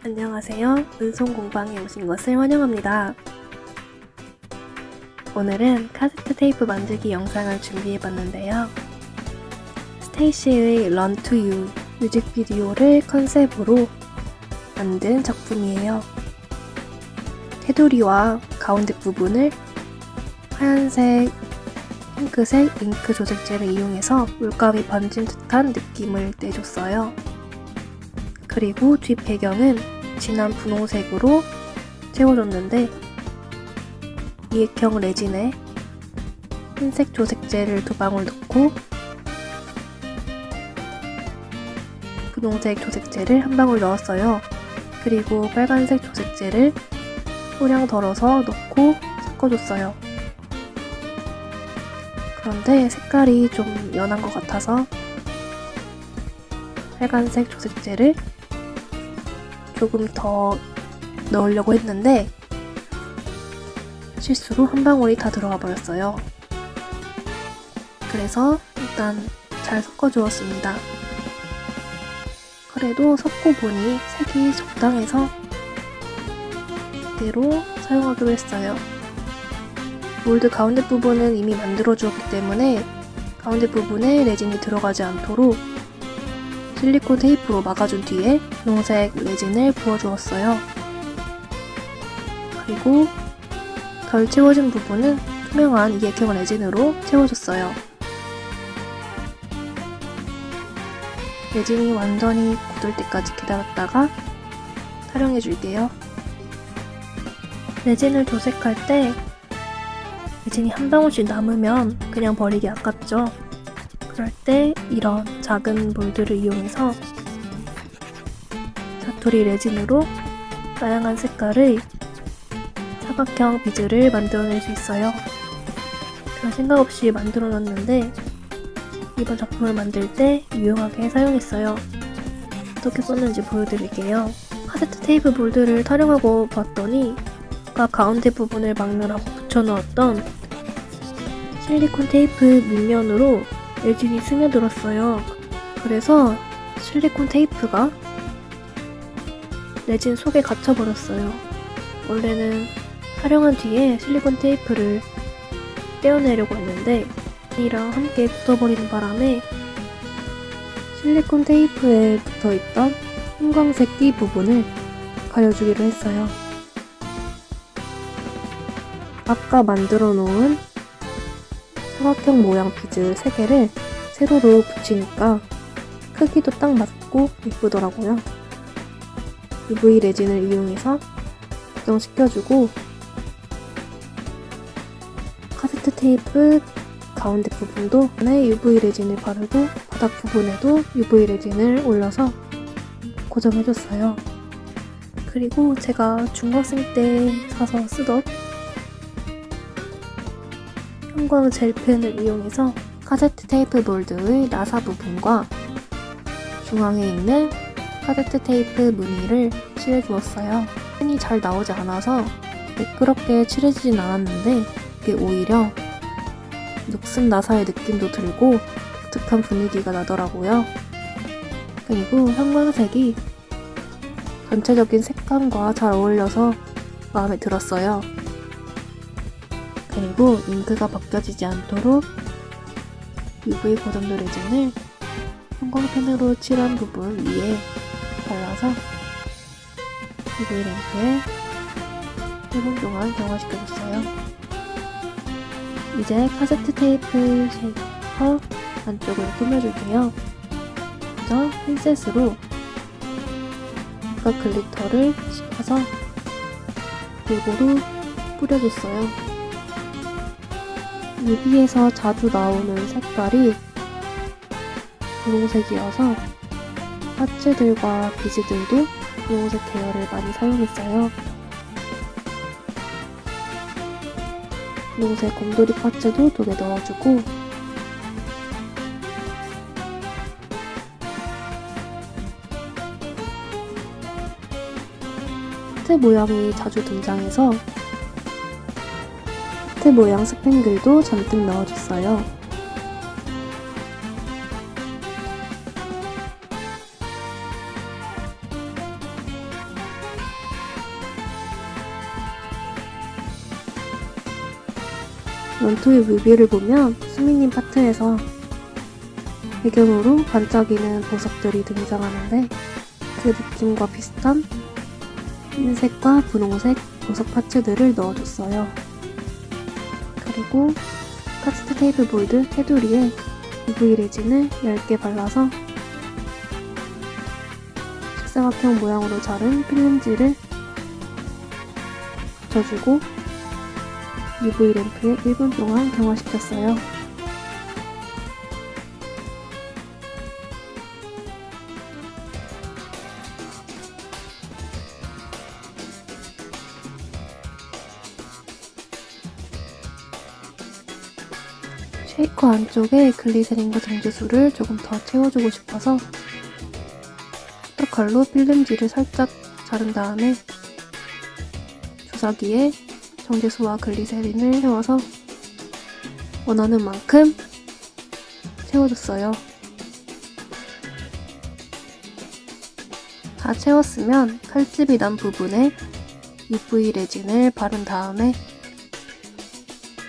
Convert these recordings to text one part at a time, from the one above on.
안녕하세요. 은송공방에 오신 것을 환영합니다. 오늘은 카세트 테이프 만들기 영상을 준비해봤는데요. 스테이시의 Run to You 뮤직비디오를 컨셉으로 만든 작품이에요. 테두리와 가운데 부분을 하얀색, 핑크색 잉크 조색제를 이용해서 물감이 번진 듯한 느낌을 내줬어요. 그리고 뒷 배경은 진한 분홍색으로 채워줬는데 이액형 레진에 흰색 조색제를 2방울 넣고 분홍색 조색제를 1방울 넣었어요. 그리고 빨간색 조색제를 소량 덜어서 넣고 섞어줬어요. 그런데 색깔이 좀 연한 것 같아서 빨간색 조색제를 조금 더 넣으려고 했는데 실수로 1방울이 다 들어가 버렸어요. 그래서 일단 잘 섞어주었습니다. 그래도 섞고 보니 색이 적당해서 이대로 사용하기로 했어요. 몰드 가운데 부분은 이미 만들어 주었기 때문에 가운데 부분에 레진이 들어가지 않도록 실리콘 테이프로 막아준 뒤에 분홍색 레진을 부어주었어요. 그리고 덜 채워진 부분은 투명한 이액형 레진으로 채워줬어요. 레진이 완전히 굳을 때까지 기다렸다가 타령해줄게요. 레진을 조색할 때 레진이 1방울씩 남으면 그냥 버리기 아깝죠. 그럴 때 이런 작은 몰드를 이용해서 자투리 레진으로 다양한 색깔의 사각형 비즈를 만들어낼 수 있어요. 별 생각 없이 만들어놨는데 이번 작품을 만들 때 유용하게 사용했어요. 어떻게 썼는지 보여드릴게요. 카세트 테이프 몰드를 타령하고 봤더니 아까 가운데 부분을 막느라고 붙여놓았던 실리콘 테이프 밑면으로 레진이 스며들었어요. 그래서 실리콘 테이프가 레진 속에 갇혀버렸어요. 원래는 촬영한 뒤에 실리콘 테이프를 떼어내려고 했는데 이랑 함께 굳어버리는 바람에 실리콘 테이프에 붙어있던 형광색 띠 부분을 가려주기로 했어요. 아까 만들어 놓은 사각형 모양 비즈 3개를 세로로 붙이니까 크기도 딱 맞고 예쁘더라고요. UV 레진을 이용해서 고정시켜주고 카세트 테이프 가운데 부분도 UV 레진을 바르고 바닥 부분에도 UV 레진을 올려서 고정해줬어요. 그리고 제가 중학생 때 사서 쓰던 형광 젤펜을 이용해서 카세트 테이프 몰드의 나사 부분과 중앙에 있는 카세트 테이프 무늬를 칠해주었어요. 펜이 잘 나오지 않아서 매끄럽게 칠해지진 않았는데 이게 오히려 녹슨 나사의 느낌도 들고 독특한 분위기가 나더라고요. 그리고 형광색이 전체적인 색감과 잘 어울려서 마음에 들었어요. 그리고 잉크가 벗겨지지 않도록 UV 고정도 레진을 형광펜으로 칠한 부분 위에 발라서 UV 램프에 1분 동안 경화시켜줬어요. 이제 카세트 테이프 쉐이커 안쪽을 꾸며줄게요. 먼저 핀셋으로 아까 글리터를 씹어서 골고루 뿌려줬어요. 뮤비에서 자주 나오는 색깔이 분홍색이어서 파츠들과 비즈들도 분홍색 계열을 많이 사용했어요. 분홍색 곰돌이 파츠도 2개 넣어주고 하트 모양이 자주 등장해서 하트 모양 스팽글도 잔뜩 넣어줬어요. 런투의 뮤비를 보면 수미님 파트에서 배경으로 반짝이는 보석들이 등장하는데 그 느낌과 비슷한 흰색과 분홍색 보석 파츠들을 넣어줬어요. 그리고 카세트 테이프 볼드 테두리에 UV 레진을 얇게 발라서 식사각형 모양으로 자른 필름지를 붙여주고 UV 램프에 1분 동안 경화시켰어요. 쉐이커 안쪽에 글리세린과 정제수를 조금 더 채워주고 싶어서 칼로 필름지를 살짝 자른 다음에 주사기에 정제수와 글리세린을 채워서 원하는 만큼 채워줬어요. 다 채웠으면 칼집이 난 부분에 UV 레진을 바른 다음에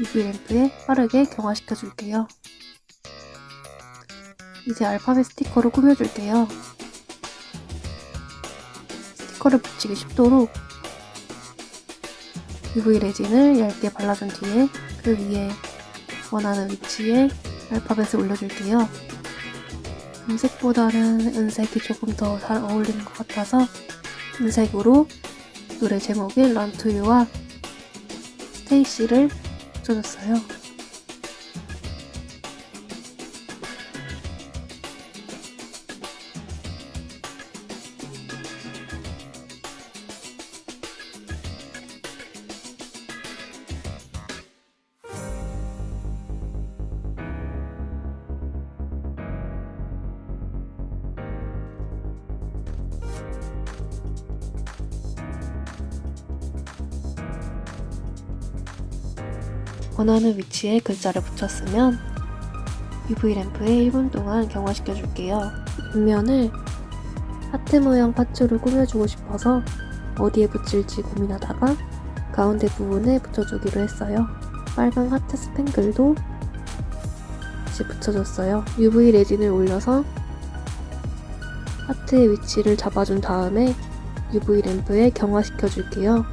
UV 램프에 빠르게 경화시켜 줄게요. 이제 알파벳 스티커로 꾸며줄게요. 스티커를 붙이기 쉽도록 UV 레진을 얇게 발라준 뒤에 그 위에 원하는 위치에 알파벳을 올려줄게요. 금색보다는 은색이 조금 더 잘 어울리는 것 같아서 은색으로 노래 제목인 Run to You와 스테이시를 붙여줬어요. 원하는 위치에 글자를 붙였으면 UV 램프에 1분 동안 경화시켜 줄게요. 뒷면을 하트 모양 파츠로 꾸며주고 싶어서 어디에 붙일지 고민하다가 가운데 부분에 붙여주기로 했어요. 빨간 하트 스팽글도 다시 붙여줬어요. UV 레진을 올려서 하트의 위치를 잡아준 다음에 UV 램프에 경화시켜 줄게요.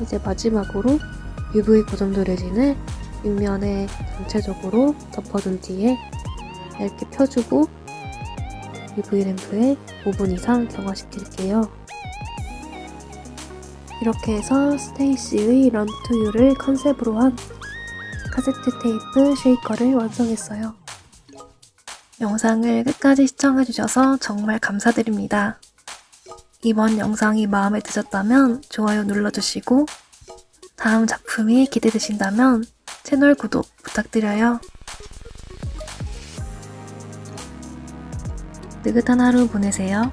이제 마지막으로 UV 고점도 레진을 윗면에 전체적으로 덮어준 뒤에 얇게 펴주고 UV 램프에 5분 이상 경화시킬게요. 이렇게 해서 스테이시의 Run to You를 컨셉으로 한 카세트 테이프 쉐이커를 완성했어요. 영상을 끝까지 시청해주셔서 정말 감사드립니다. 이번 영상이 마음에 드셨다면 좋아요 눌러주시고 다음 작품이 기대되신다면 채널 구독 부탁드려요. 느긋한 하루 보내세요.